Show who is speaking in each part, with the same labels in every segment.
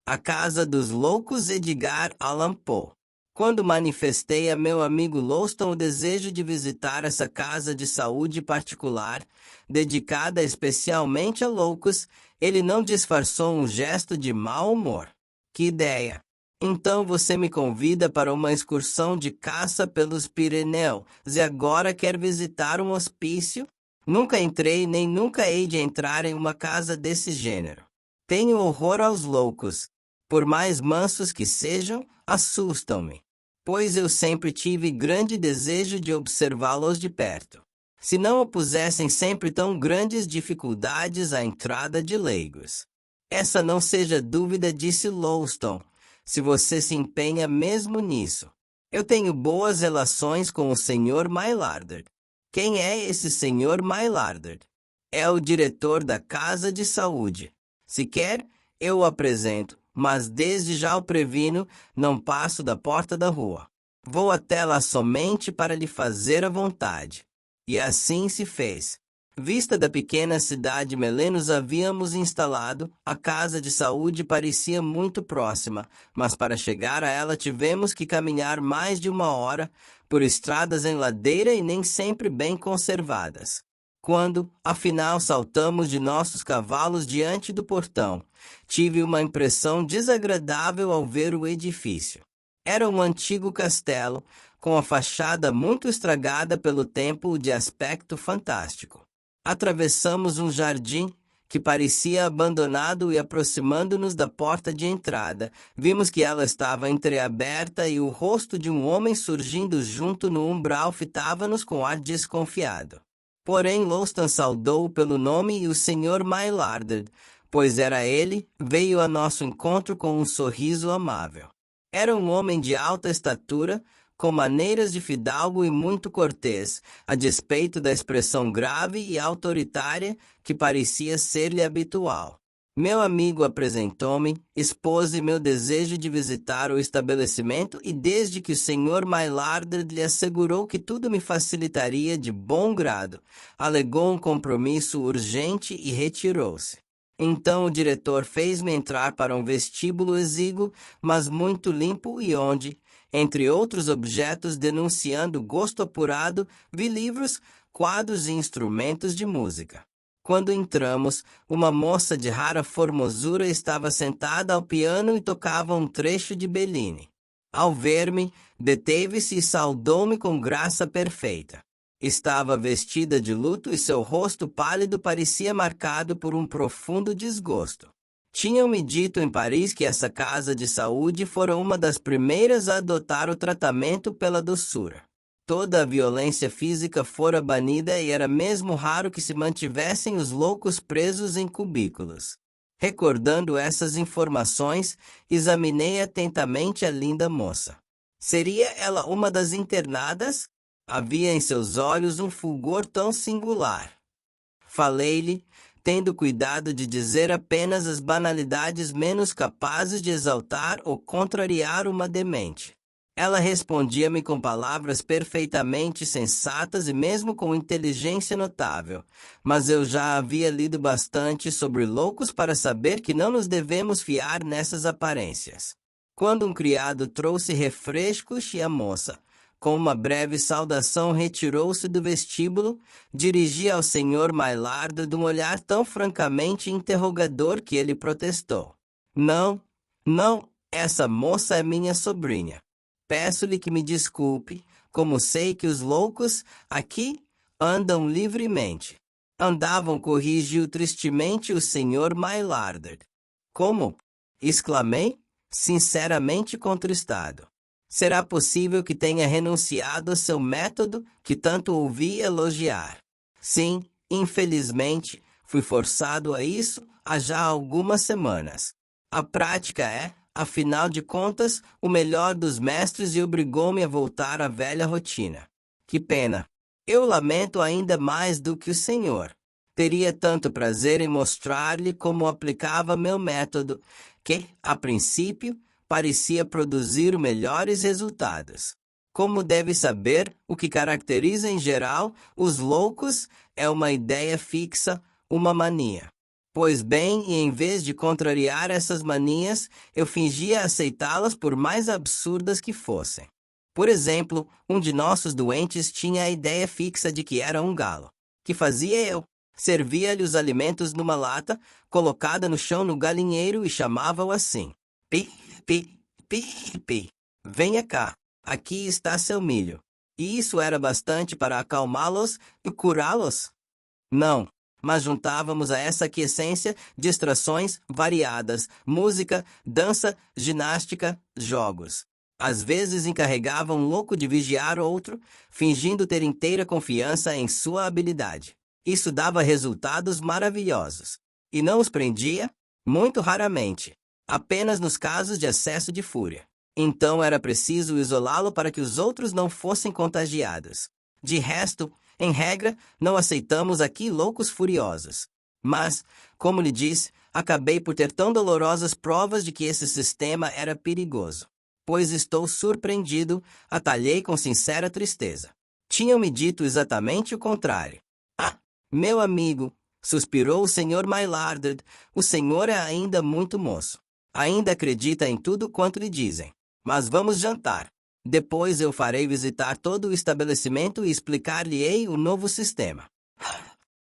Speaker 1: A Casa dos Loucos, Edgar Allan Poe. Quando manifestei a meu amigo Louston o desejo de visitar essa casa de saúde particular, dedicada especialmente a loucos, ele não disfarçou um gesto de mau humor. Que ideia! Então você me convida para uma excursão de caça pelos Pirineus e agora quer visitar um hospício? Nunca entrei nem nunca hei de entrar em uma casa desse gênero. Tenho horror aos loucos. Por mais mansos que sejam, assustam-me, pois eu sempre tive grande desejo de observá-los de perto. Se não opusessem sempre tão grandes dificuldades à entrada de leigos. Essa não seja dúvida, disse Louston, se você se empenha mesmo nisso. Eu tenho boas relações com o Sr. Mylarder. Quem é esse Sr. Mylarder? É o diretor da Casa de Saúde. Se quer, eu o apresento, mas desde já o previno, não passo da porta da rua. Vou até lá somente para lhe fazer a vontade. E assim se fez. Vista da pequena cidade Melé nos havíamos instalado, a casa de saúde parecia muito próxima, mas para chegar a ela tivemos que caminhar mais de 1 hora, por estradas em ladeira e nem sempre bem conservadas. Quando, afinal, saltamos de nossos cavalos diante do portão, tive uma impressão desagradável ao ver o edifício. Era um antigo castelo, com a fachada muito estragada pelo tempo e de aspecto fantástico. Atravessamos um jardim, que parecia abandonado e aproximando-nos da porta de entrada, vimos que ela estava entreaberta e o rosto de um homem surgindo junto no umbral fitava-nos com ar desconfiado. Porém Louston saudou-o pelo nome e o Sr. Mylarder, pois era ele, veio a nosso encontro com um sorriso amável. Era um homem de alta estatura, com maneiras de fidalgo e muito cortês, a despeito da expressão grave e autoritária que parecia ser-lhe habitual. Meu amigo apresentou-me, expôs meu desejo de visitar o estabelecimento e desde que o Sr. Mylarder lhe assegurou que tudo me facilitaria de bom grado, alegou um compromisso urgente e retirou-se. Então o diretor fez-me entrar para um vestíbulo exíguo, mas muito limpo e onde, entre outros objetos denunciando gosto apurado, vi livros, quadros e instrumentos de música. Quando entramos, uma moça de rara formosura estava sentada ao piano e tocava um trecho de Bellini. Ao ver-me, deteve-se e saudou-me com graça perfeita. Estava vestida de luto e seu rosto pálido parecia marcado por um profundo desgosto. Tinham-me dito em Paris que essa casa de saúde fora uma das primeiras a adotar o tratamento pela doçura. Toda a violência física fora banida e era mesmo raro que se mantivessem os loucos presos em cubículos. Recordando essas informações, examinei atentamente a linda moça. Seria ela uma das internadas? Havia em seus olhos um fulgor tão singular. Falei-lhe, tendo cuidado de dizer apenas as banalidades menos capazes de exaltar ou contrariar uma demente. Ela respondia-me com palavras perfeitamente sensatas e mesmo com inteligência notável, mas eu já havia lido bastante sobre loucos para saber que não nos devemos fiar nessas aparências. Quando um criado trouxe refrescos e a moça, com uma breve saudação, retirou-se do vestíbulo, dirigia ao Sr. Mylarder um olhar tão francamente interrogador que ele protestou. Não, essa moça é minha sobrinha. Peço-lhe que me desculpe, como sei que os loucos, aqui, andam livremente. Andavam, corrigiu tristemente o Sr. Mylarder. Como? Exclamei, sinceramente contristado. Será possível que tenha renunciado ao seu método, que tanto ouvi elogiar? Sim, infelizmente, fui forçado a isso há já algumas semanas. A prática é, afinal de contas, o melhor dos mestres e obrigou-me a voltar à velha rotina. Que pena! Eu lamento ainda mais do que o senhor. Teria tanto prazer em mostrar-lhe como aplicava meu método, que, a princípio, parecia produzir melhores resultados. Como deve saber, o que caracteriza em geral os loucos é uma ideia fixa, uma mania. Pois bem, e em vez de contrariar essas manias, eu fingia aceitá-las por mais absurdas que fossem. Por exemplo, um de nossos doentes tinha a ideia fixa de que era um galo. Que fazia eu? Servia-lhe os alimentos numa lata, colocada no chão no galinheiro e chamava-o assim. Pi, pi, pi, pi. Venha cá, aqui está seu milho. E isso era bastante para acalmá-los e curá-los? Não, mas juntávamos a essa aquiescência distrações variadas, música, dança, ginástica, jogos. Às vezes encarregava um louco de vigiar outro, fingindo ter inteira confiança em sua habilidade. Isso dava resultados maravilhosos. E não os prendia? Muito raramente. Apenas nos casos de excesso de fúria. Então era preciso isolá-lo para que os outros não fossem contagiados. De resto, em regra, não aceitamos aqui loucos furiosos. Mas, como lhe disse, acabei por ter tão dolorosas provas de que esse sistema era perigoso. Pois estou surpreendido, atalhei com sincera tristeza. Tinham-me dito exatamente o contrário. Ah, meu amigo, suspirou o Sr. Maillard, o senhor é ainda muito moço. Ainda acredita em tudo quanto lhe dizem. Mas vamos jantar. Depois eu farei visitar todo o estabelecimento e explicar-lhe-ei o novo sistema.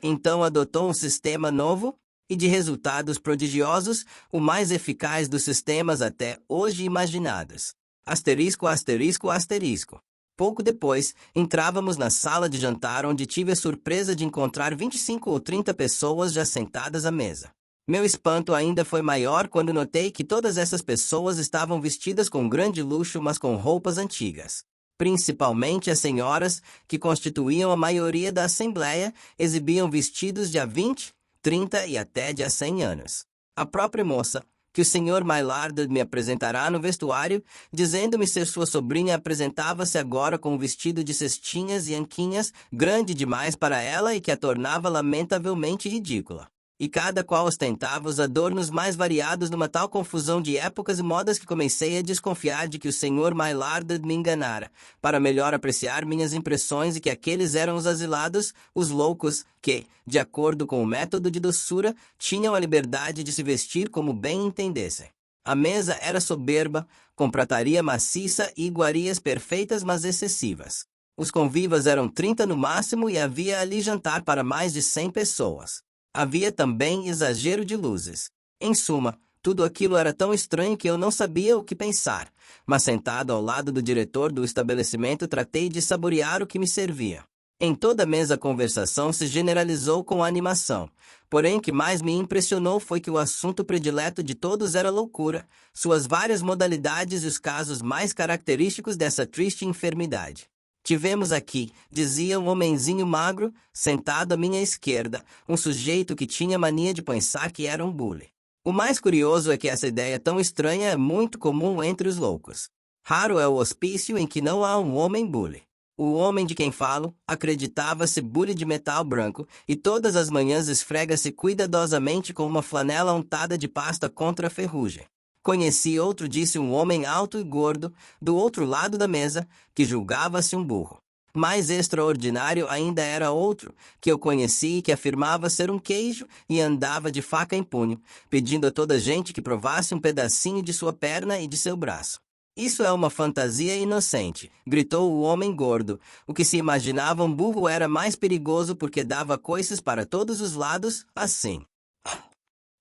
Speaker 1: Então adotou um sistema novo? E de resultados prodigiosos, o mais eficaz dos sistemas até hoje imaginados. Asterisco, asterisco, asterisco. Pouco depois, entrávamos na sala de jantar onde tive a surpresa de encontrar 25 ou 30 pessoas já sentadas à mesa. Meu espanto ainda foi maior quando notei que todas essas pessoas estavam vestidas com grande luxo, mas com roupas antigas. Principalmente as senhoras, que constituíam a maioria da assembleia, exibiam vestidos de há 20, 30 e até de há 100 anos. A própria moça, que o Sr. Maillard me apresentará no vestuário, dizendo-me ser sua sobrinha, apresentava-se agora com um vestido de cestinhas e anquinhas, grande demais para ela e que a tornava lamentavelmente ridícula. E cada qual ostentava os adornos mais variados numa tal confusão de épocas e modas que comecei a desconfiar de que o Sr. Maillard me enganara, para melhor apreciar minhas impressões e que aqueles eram os asilados, os loucos, que, de acordo com o método de doçura, tinham a liberdade de se vestir como bem entendessem. A mesa era soberba, com prataria maciça e iguarias perfeitas mas excessivas. Os convivas eram 30 no máximo e havia ali jantar para mais de 100 pessoas. Havia também exagero de luzes. Em suma, tudo aquilo era tão estranho que eu não sabia o que pensar, mas sentado ao lado do diretor do estabelecimento tratei de saborear o que me servia. Em toda a mesa a conversação se generalizou com animação, porém o que mais me impressionou foi que o assunto predileto de todos era a loucura, suas várias modalidades e os casos mais característicos dessa triste enfermidade. Tivemos aqui, dizia um homenzinho magro, sentado à minha esquerda, um sujeito que tinha mania de pensar que era um bule. O mais curioso é que essa ideia tão estranha é muito comum entre os loucos. Raro é o hospício em que não há um homem bule. O homem de quem falo acreditava-se bule de metal branco e todas as manhãs esfrega-se cuidadosamente com uma flanela untada de pasta contra a ferrugem. Conheci outro, disse um homem alto e gordo, do outro lado da mesa, que julgava-se um burro. Mais extraordinário ainda era outro, que eu conheci e que afirmava ser um queijo e andava de faca em punho, pedindo a toda a gente que provasse um pedacinho de sua perna e de seu braço. Isso é uma fantasia inocente, gritou o homem gordo. O que se imaginava um burro era mais perigoso porque dava coices para todos os lados, assim.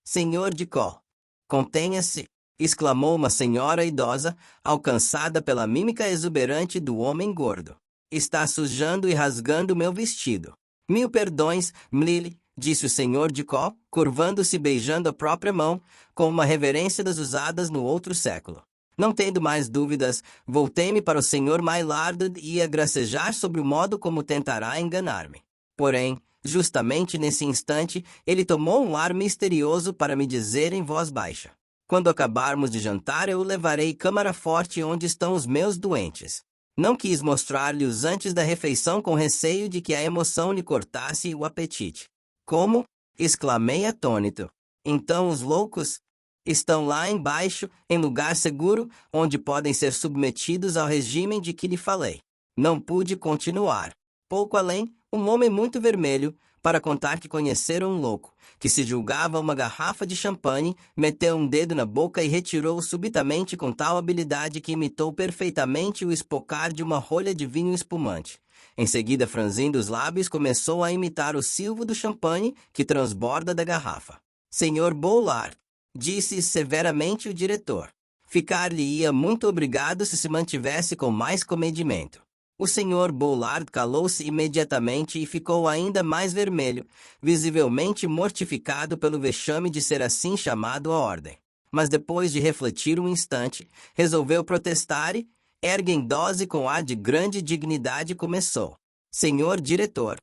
Speaker 1: Senhor de Có, contenha-se! Exclamou uma senhora idosa, alcançada pela mímica exuberante do homem gordo. Está sujando e rasgando meu vestido. Mil perdões, Mlili, disse o senhor de Có, curvando-se e beijando a própria mão, com uma reverência das usadas no outro século. Não tendo mais dúvidas, voltei-me para o senhor Maillard e ia gracejar sobre o modo como tentará enganar-me. Porém, justamente nesse instante, ele tomou um ar misterioso para me dizer em voz baixa: quando acabarmos de jantar, eu o levarei câmara forte onde estão os meus doentes. Não quis mostrar-lhe-os antes da refeição com receio de que a emoção lhe cortasse o apetite. Como? Exclamei atônito. Então os loucos estão lá embaixo, em lugar seguro, onde podem ser submetidos ao regime de que lhe falei. Não pude continuar. Pouco além, um homem muito vermelho, para contar que conheceram um louco, que se julgava uma garrafa de champanhe, meteu um dedo na boca e retirou-o subitamente com tal habilidade que imitou perfeitamente o espocar de uma rolha de vinho espumante. Em seguida, franzindo os lábios, começou a imitar o silvo do champanhe que transborda da garrafa. Senhor Boulard, disse severamente o diretor. Ficar-lhe-ia muito obrigado se mantivesse com mais comedimento. O Sr. Boulard calou-se imediatamente e ficou ainda mais vermelho, visivelmente mortificado pelo vexame de ser assim chamado à ordem. Mas depois de refletir um instante, resolveu protestar e, erguendo dose com ar de grande dignidade, começou. Senhor diretor,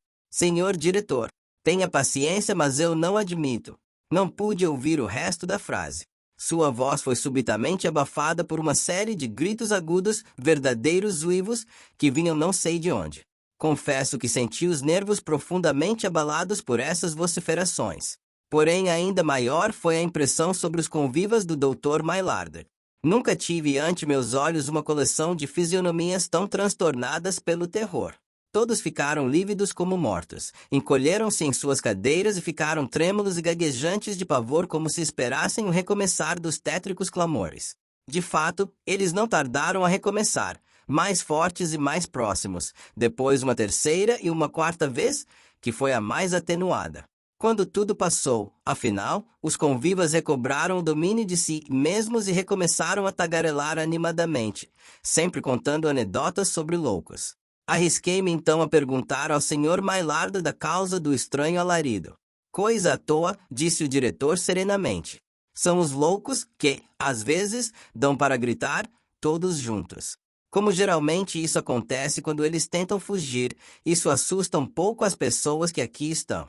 Speaker 1: tenha paciência, mas eu não admito. Não pude ouvir o resto da frase. Sua voz foi subitamente abafada por uma série de gritos agudos, verdadeiros uivos, que vinham não sei de onde. Confesso que senti os nervos profundamente abalados por essas vociferações. Porém, ainda maior foi a impressão sobre os convivas do Dr. Maillard. Nunca tive ante meus olhos uma coleção de fisionomias tão transtornadas pelo terror. Todos ficaram lívidos como mortos, encolheram-se em suas cadeiras e ficaram trêmulos e gaguejantes de pavor como se esperassem o recomeçar dos tétricos clamores. De fato, eles não tardaram a recomeçar, mais fortes e mais próximos, depois uma terceira e uma quarta vez, que foi a mais atenuada. Quando tudo passou, afinal, os convivas recobraram o domínio de si mesmos e recomeçaram a tagarelar animadamente, sempre contando anedotas sobre loucos. Arrisquei-me então a perguntar ao Sr. Maillard da causa do estranho alarido. Coisa à toa, disse o diretor serenamente. São os loucos que, às vezes, dão para gritar, todos juntos. Como geralmente isso acontece quando eles tentam fugir, isso assusta um pouco as pessoas que aqui estão.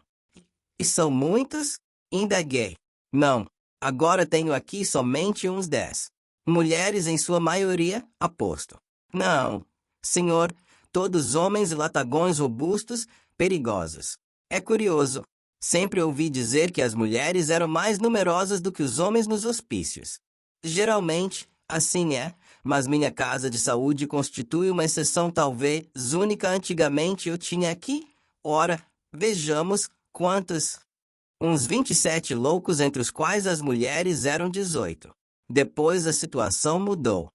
Speaker 1: E são muitos? Indaguei. Não, agora tenho aqui somente uns 10. Mulheres em sua maioria, aposto. Não, senhor, todos homens e latagões robustos, perigosos. É curioso. Sempre ouvi dizer que as mulheres eram mais numerosas do que os homens nos hospícios. Geralmente, assim é, mas minha casa de saúde constitui uma exceção talvez única. Antigamente eu tinha aqui, ora, vejamos, quantos? Uns 27 loucos, entre os quais as mulheres eram 18. Depois a situação mudou.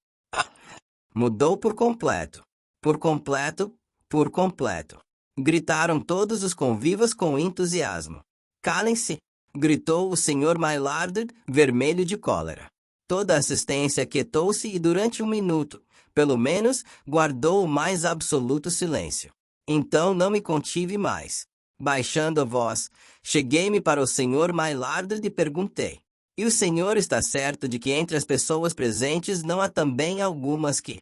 Speaker 1: Mudou por completo. Por completo, por completo. Gritaram todos os convivas com entusiasmo. Calem-se! Gritou o Sr. Maillard, vermelho de cólera. Toda a assistência quietou-se e durante um minuto, pelo menos, guardou o mais absoluto silêncio. Então não me contive mais. Baixando a voz, cheguei-me para o Sr. Maillard e perguntei. E o senhor está certo de que entre as pessoas presentes não há também algumas que...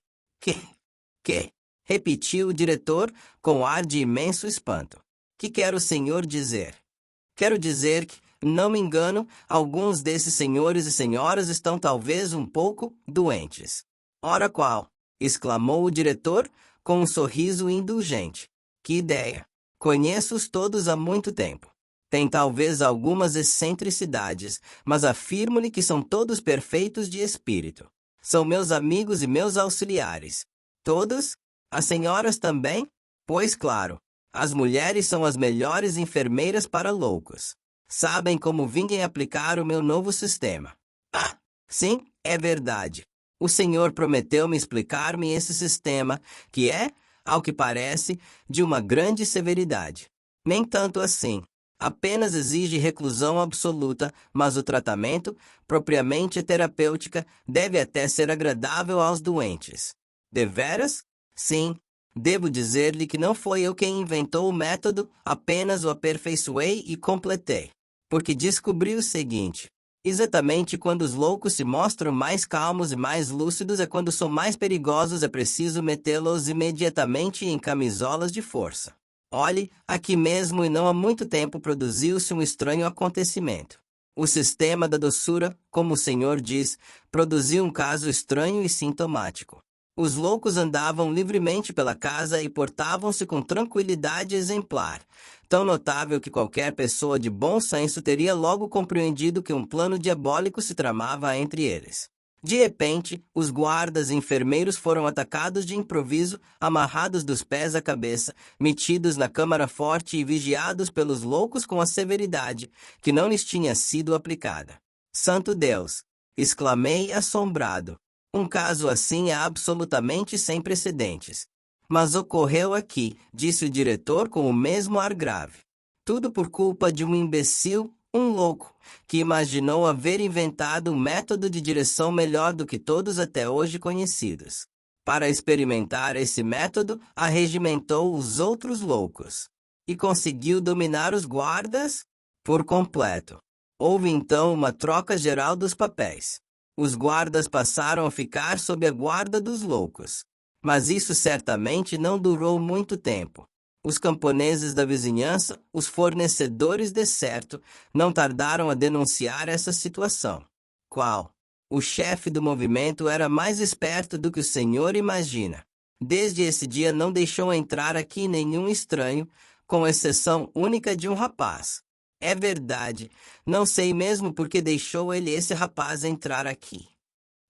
Speaker 1: Repetiu o diretor, com ar de imenso espanto. Que quer o senhor dizer? Quero dizer que, não me engano, alguns desses senhores e senhoras estão talvez um pouco doentes. Ora qual? Exclamou o diretor, com um sorriso indulgente. Que ideia! Conheço-os todos há muito tempo. Tem talvez algumas excentricidades, mas afirmo-lhe que são todos perfeitos de espírito. São meus amigos e meus auxiliares. Todos? As senhoras também? Pois claro, as mulheres são as melhores enfermeiras para loucos. Sabem como vim aplicar o meu novo sistema. Ah, sim, é verdade. O senhor prometeu-me explicar-me esse sistema, que é, ao que parece, de uma grande severidade. Nem tanto assim. Apenas exige reclusão absoluta, mas o tratamento, propriamente terapêutica, deve até ser agradável aos doentes. Deveras? Sim. Devo dizer-lhe que não foi eu quem inventou o método, apenas o aperfeiçoei e completei. Porque descobri o seguinte. Exatamente quando os loucos se mostram mais calmos e mais lúcidos é quando são mais perigosos, é preciso metê-los imediatamente em camisolas de força. Olhe, aqui mesmo e não há muito tempo produziu-se um estranho acontecimento. O sistema da doçura, como o senhor diz, produziu um caso estranho e sintomático. Os loucos andavam livremente pela casa e portavam-se com tranquilidade exemplar, tão notável que qualquer pessoa de bom senso teria logo compreendido que um plano diabólico se tramava entre eles. De repente, os guardas e enfermeiros foram atacados de improviso, amarrados dos pés à cabeça, metidos na câmara forte e vigiados pelos loucos com a severidade que não lhes tinha sido aplicada. Santo Deus! Exclamei assombrado. Um caso assim é absolutamente sem precedentes. Mas ocorreu aqui, disse o diretor com o mesmo ar grave. Tudo por culpa de um imbecil, um louco, que imaginou haver inventado um método de direção melhor do que todos até hoje conhecidos. Para experimentar esse método, arregimentou os outros loucos. E conseguiu dominar os guardas por completo. Houve então uma troca geral dos papéis. Os guardas passaram a ficar sob a guarda dos loucos. Mas isso certamente não durou muito tempo. Os camponeses da vizinhança, os fornecedores de certo, não tardaram a denunciar essa situação. Qual? O chefe do movimento era mais esperto do que o senhor imagina. Desde esse dia não deixou entrar aqui nenhum estranho, com exceção única de um rapaz. É verdade, não sei mesmo por que deixou esse rapaz entrar aqui.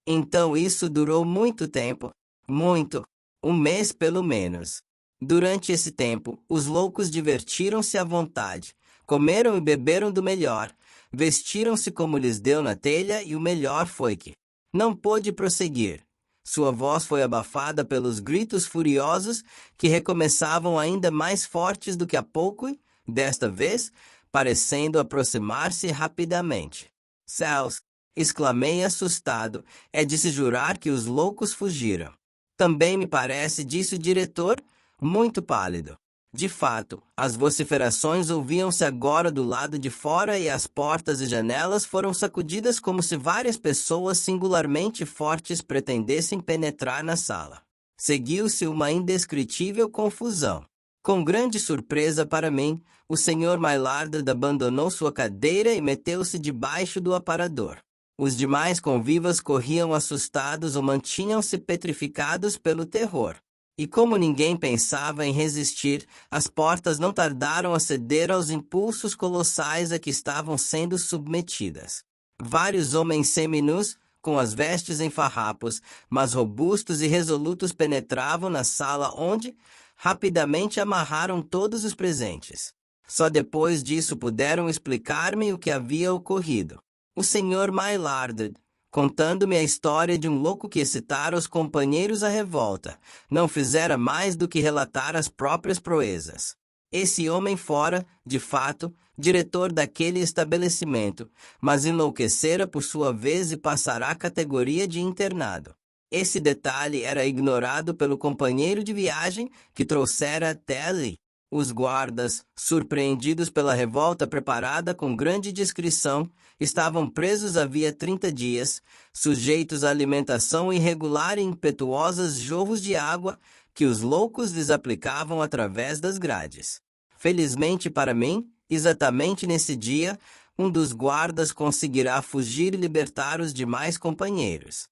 Speaker 1: Então isso durou muito tempo. Muito. Um mês pelo menos. Durante esse tempo, os loucos divertiram-se à vontade, comeram e beberam do melhor, vestiram-se como lhes deu na telha e o melhor foi que não pôde prosseguir. Sua voz foi abafada pelos gritos furiosos que recomeçavam ainda mais fortes do que há pouco e, desta vez, parecendo aproximar-se rapidamente. Céus! Exclamei assustado, é de se jurar que os loucos fugiram. Também me parece, disse o diretor, muito pálido. De fato, as vociferações ouviam-se agora do lado de fora e as portas e janelas foram sacudidas como se várias pessoas singularmente fortes pretendessem penetrar na sala. Seguiu-se uma indescritível confusão. Com grande surpresa para mim, o Sr. Maillard abandonou sua cadeira e meteu-se debaixo do aparador. Os demais convivas corriam assustados ou mantinham-se petrificados pelo terror. E como ninguém pensava em resistir, as portas não tardaram a ceder aos impulsos colossais a que estavam sendo submetidas. Vários homens seminus, com as vestes em farrapos, mas robustos e resolutos penetravam na sala onde, rapidamente amarraram todos os presentes. Só depois disso puderam explicar-me o que havia ocorrido. O Sr. Maillard, contando-me a história de um louco que excitara os companheiros à revolta, não fizera mais do que relatar as próprias proezas. Esse homem fora, de fato, diretor daquele estabelecimento, mas enlouquecera por sua vez e passará à categoria de internado. Esse detalhe era ignorado pelo companheiro de viagem que trouxera até ali. Os guardas, surpreendidos pela revolta preparada com grande discrição, estavam presos havia 30 dias, sujeitos à alimentação irregular e impetuosas jorros de água que os loucos lhes aplicavam através das grades. Felizmente para mim, exatamente nesse dia, um dos guardas conseguirá fugir e libertar os demais companheiros.